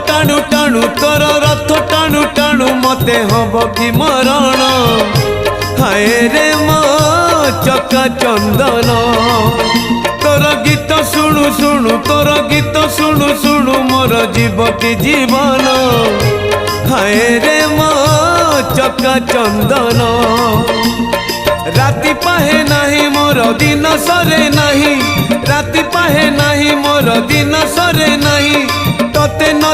टाणु टाणु तोर रथ टाणु टाणु मते हब कि मरण हाय रे मो चका चंदन तोर गीत शुणु शुणु तोर गीत शुणु शुणु मोर जीव कि जीवन हाय रे मो चका चंदन राति पाहे नाही मोर दिन सरे नाही राति पाहे नाही मोर दिन सरे नाही तोते न